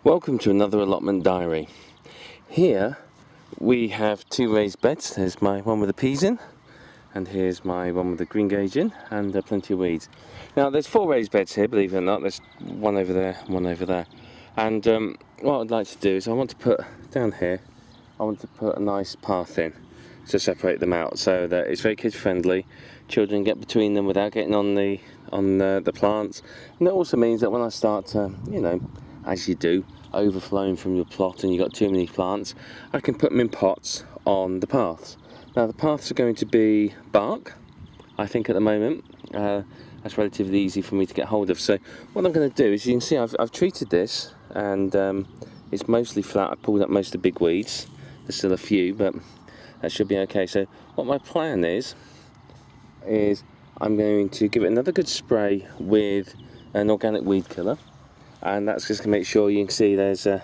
Welcome to another allotment diary. Here we have two raised beds. There's my one with the peas in, and here's my one with the green gage in, and plenty of weeds. Now there's four raised beds here, believe it or not. There's one over there, one over there. And what I'd like to do is I want to put down here, I want to put a nice path in to separate them out so that it's very kid friendly. Children get between them without getting on the plants. And it also means that when I start, as you do, overflowing from your plot and you've got too many plants, I can put them in pots on the paths. Now the paths are going to be bark, I think at the moment. That's relatively easy for me to get hold of. So what I'm going to do is, you can see I've treated this, and it's mostly flat. I pulled up most of the big weeds. There's still a few, but that should be okay. So what my plan is I'm going to give it another good spray with an organic weed killer. And that's just going to make sure, you can see there's a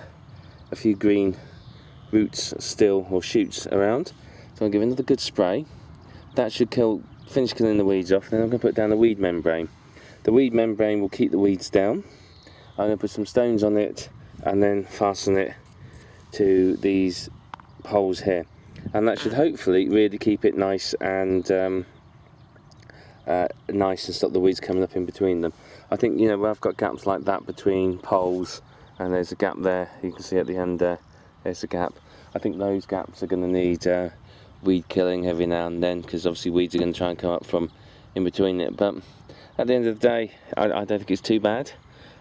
few green roots still, or shoots around. So I'll give another good spray. That should finish killing the weeds off. Then I'm going to put down the weed membrane. The weed membrane will keep the weeds down. I'm going to put some stones on it and then fasten it to these poles here. And that should hopefully really keep it nice and stop the weeds coming up in between them. I think, where I've got gaps like that between poles, and there's a gap there, you can see at the end there, there's a gap. I think those gaps are going to need weed killing every now and then, because obviously weeds are going to try and come up from in between it. But at the end of the day, I don't think it's too bad.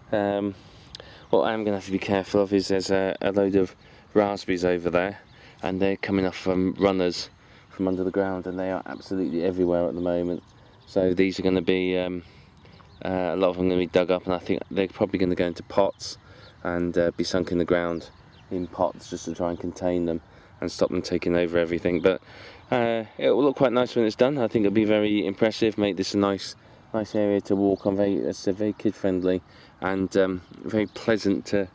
What I'm going to have to be careful of is there's a load of raspberries over there, and they're coming off from runners from under the ground, and they are absolutely everywhere at the moment. So these are going to be, a lot of them are going to be dug up, and I think they're probably going to go into pots and be sunk in the ground in pots, just to try and contain them and stop them taking over everything. But it will look quite nice when it's done. I think it'll be very impressive, make this a nice area to walk on. It's very kid friendly and very pleasant to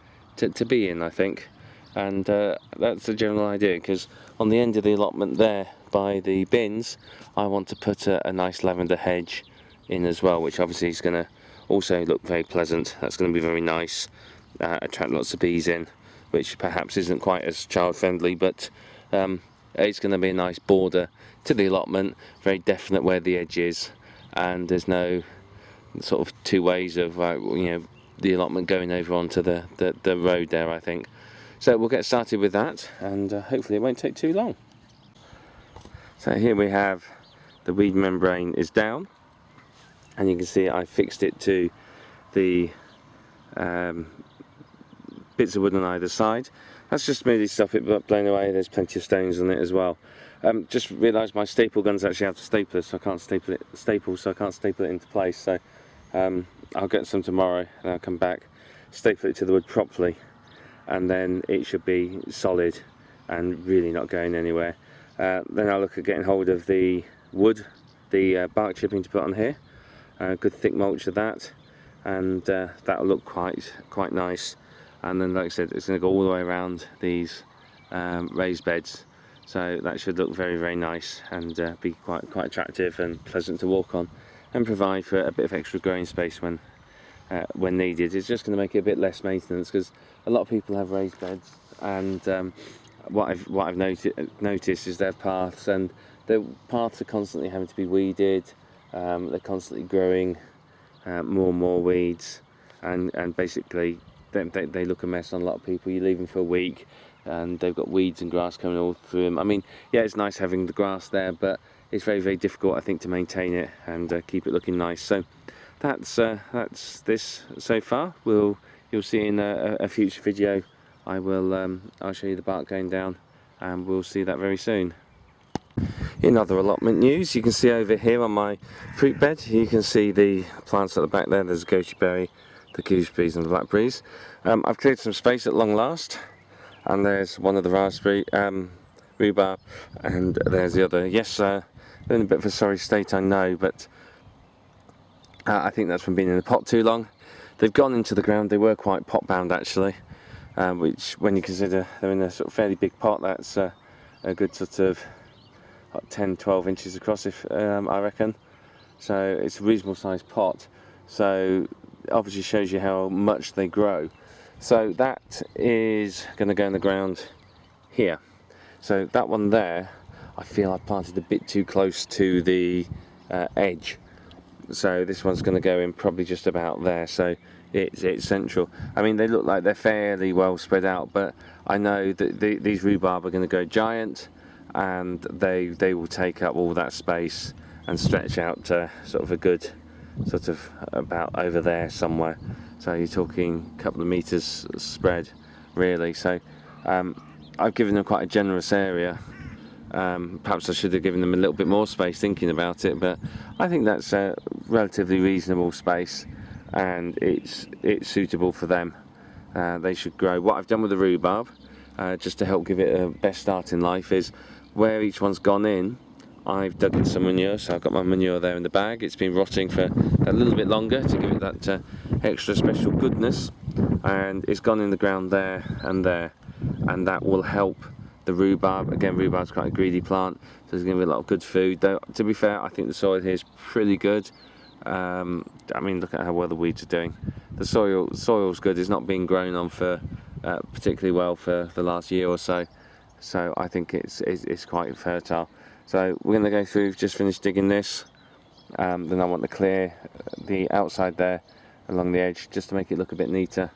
be in, I think. And that's the general idea, because on the end of the allotment there by the bins, I want to put a nice lavender hedge in as well, which obviously is going to also look very pleasant. That's going to be very nice, attract lots of bees in, which perhaps isn't quite as child friendly, but it's going to be a nice border to the allotment, very definite where the edge is, and there's no sort of two ways of the allotment going over onto the road there, I think. So we'll get started with that, and hopefully it won't take too long. So here we have the weed membrane is down, and you can see I fixed it to the bits of wood on either side. That's just merely to stop it blowing away. There's plenty of stones on it as well. Just realised my staple gun's actually out of stapler, so I can't staple it into place. So I'll get some tomorrow, and I'll come back, staple it to the wood properly, and then it should be solid and really not going anywhere. Then I'll look at getting hold of the wood, the bark chipping to put on here, good thick mulch of that, and that'll look quite nice. And then, like I said, it's going to go all the way around these raised beds, so that should look very, very nice and be quite attractive and pleasant to walk on, and provide for a bit of extra growing space when needed. It's just going to make it a bit less maintenance, because a lot of people have raised beds, and what I've noticed is their paths, and the paths are constantly having to be weeded. They're constantly growing more and more weeds, and basically they look a mess on a lot of people. You leave them for a week and they've got weeds and grass coming all through them. I mean, yeah, it's nice having the grass there, but it's very, very difficult, I think, to maintain it and keep it looking nice. So that's this so far. You'll see in a future video, I'll show you the bark going down, and we'll see that very soon. In other allotment news, you can see over here on my fruit bed, you can see the plants at the back there. There's a goji, the gooseberries and the blackberries. I've cleared some space at long last, and there's one of the raspberry, rhubarb, and there's the other. Yes, they're in a bit of a sorry state, I know, but I think that's from being in the pot too long. They've gone into the ground. They were quite pot bound actually, which, when you consider they're in a sort of fairly big pot, that's a good sort of like 10-12 inches across, if I reckon. So it's a reasonable sized pot. So obviously shows you how much they grow. So that is going to go in the ground here. So that one there, I feel I planted a bit too close to the edge. So this one's going to go in probably just about there. So it's central. I mean, they look like they're fairly well spread out, but I know that these rhubarb are going to go giant, and they will take up all that space and stretch out to sort of a good sort of about over there somewhere. So you're talking a couple of meters spread, really. So I've given them quite a generous area. Perhaps I should have given them a little bit more space thinking about it, but I think that's a relatively reasonable space, and it's suitable for them. They should grow. What I've done with the rhubarb, just to help give it a best start in life, is where each one's gone in, I've dug in some manure. So I've got my manure there in the bag. It's been rotting for a little bit longer to give it that extra special goodness, and it's gone in the ground there, and that will help the rhubarb. Again, rhubarb's quite a greedy plant, so there's going to be a lot of good food. Though, to be fair, I think the soil here is pretty good. I mean, look at how well the weeds are doing. The soil's good. It's not been grown on for particularly well for the last year or so. So I think it's quite fertile. So we're going to go through. Just finished digging this. Then I want to clear the outside there along the edge, just to make it look a bit neater.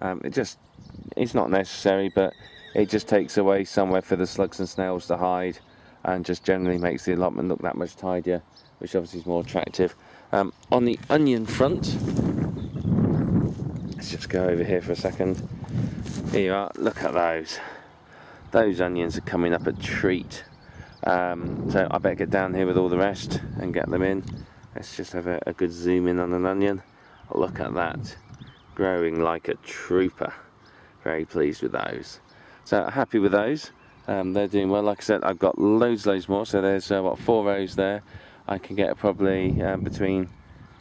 It's not necessary, but it just takes away somewhere for the slugs and snails to hide, and just generally makes the allotment look that much tidier, which obviously is more attractive. On the onion front, let's just go over here for a second. Here you are. Look at those. Those onions are coming up a treat. So I better get down here with all the rest and get them in. Let's just have a good zoom in on an onion. Look at that, growing like a trooper. Very pleased with those. So happy with those. They're doing well. Like I said, I've got loads more. So there's 4 rows there. I can get probably between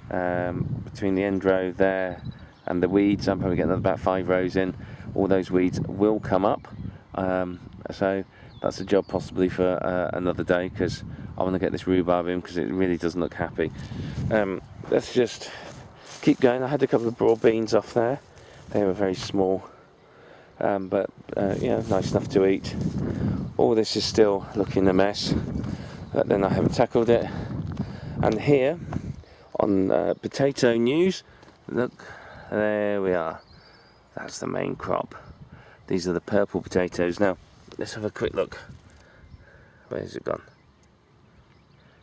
the end row there and the weeds, I'm probably getting about 5 rows in. All those weeds will come up. So that's a job possibly for another day, because I want to get this rhubarb in, because it really doesn't look happy. Let's just keep going. I had a couple of broad beans off there. They were very small, but yeah, nice enough to eat. All this is still looking a mess, but then I haven't tackled it. And here on potato news, look, there we are. That's the main crop. These are the purple potatoes. Now let's have a quick look. Where's it gone?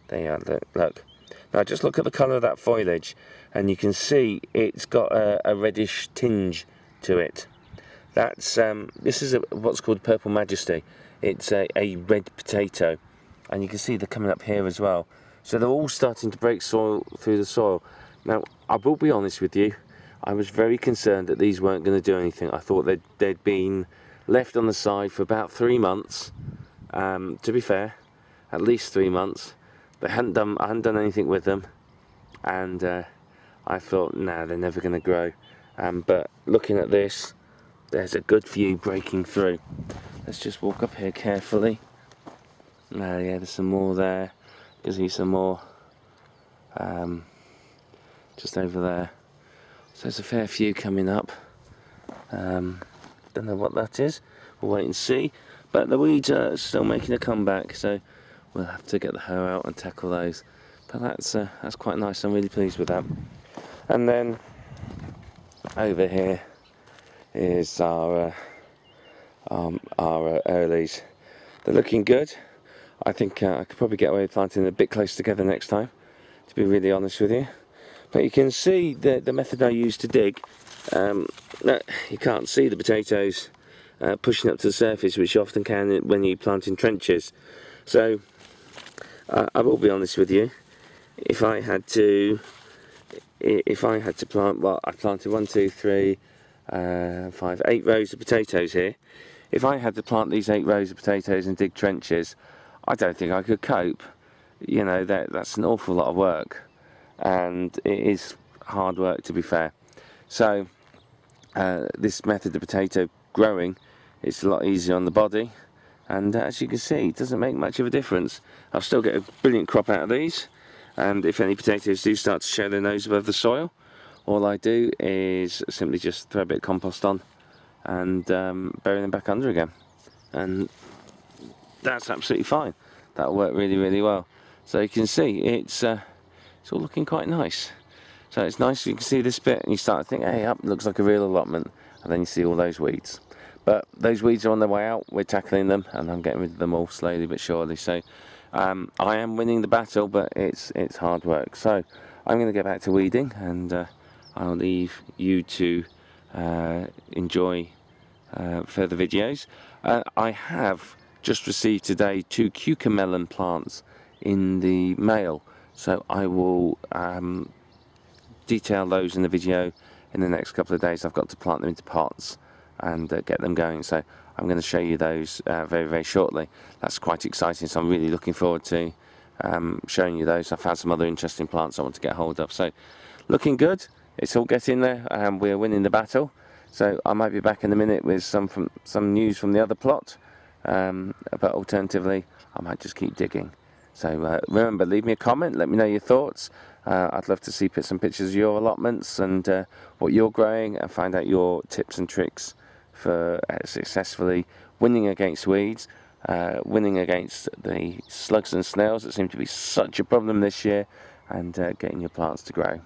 There you are. Look. Now just look at the colour of that foliage, and you can see it's got a reddish tinge to it. That's this is what's called Purple Majesty. It's a red potato, and you can see they're coming up here as well. So they're all starting to break soil through the soil. Now I will be honest with you, I was very concerned that these weren't going to do anything. I thought they'd been left on the side for about 3 months. To be fair, at least 3 months. I hadn't done anything with them, and I thought, nah, they're never going to grow. But looking at this, there's a good few breaking through. Let's just walk up here carefully. Yeah, there's some more there. You can see some more just over there. So there's a fair few coming up. Don't know what that is. We'll wait and see. But the weeds are still making a comeback, so we'll have to get the hoe out and tackle those. But that's quite nice. I'm really pleased with that. And then over here is our earlies. They're looking good. I think I could probably get away with planting them a bit close together next time, to be really honest with you. But you can see the method I used to dig. No, you can't see the potatoes pushing up to the surface, which you often can when you plant in trenches. So I will be honest with you. If I had to plant, well, I planted 1, 2, 3, 5, 8 rows of potatoes here. If I had to plant these 8 rows of potatoes and dig trenches, I don't think I could cope. You know, that's an awful lot of work, and it is hard work, to be fair. So this method of potato growing, it's a lot easier on the body, and as you can see, it doesn't make much of a difference. I'll still get a brilliant crop out of these, and if any potatoes do start to show their nose above the soil, all I do is simply just throw a bit of compost on and bury them back under again, and that's absolutely fine. That'll work really, really well. So you can see it's all looking quite nice. So it's nice, you can see this bit and you start to think, hey, up, looks like a real allotment, and then you see all those weeds. But those weeds are on their way out, we're tackling them, and I'm getting rid of them all slowly but surely. So I am winning the battle, but it's hard work. So I'm going to get back to weeding, and I'll leave you to enjoy further videos. I have just received today 2 cucumber melon plants in the mail, so I will detail those in the video in the next couple of days. I've got to plant them into pots and get them going, so I'm going to show you those very, very shortly. That's quite exciting, so I'm really looking forward to showing you those. I've found some other interesting plants I want to get hold of, so looking good. It's all getting there, and we're winning the battle. So I might be back in a minute with some news from the other plot, but alternatively I might just keep digging. So remember, leave me a comment, let me know your thoughts. I'd love to see some pictures of your allotments and what you're growing, and find out your tips and tricks for successfully winning against weeds, winning against the slugs and snails that seem to be such a problem this year, and getting your plants to grow.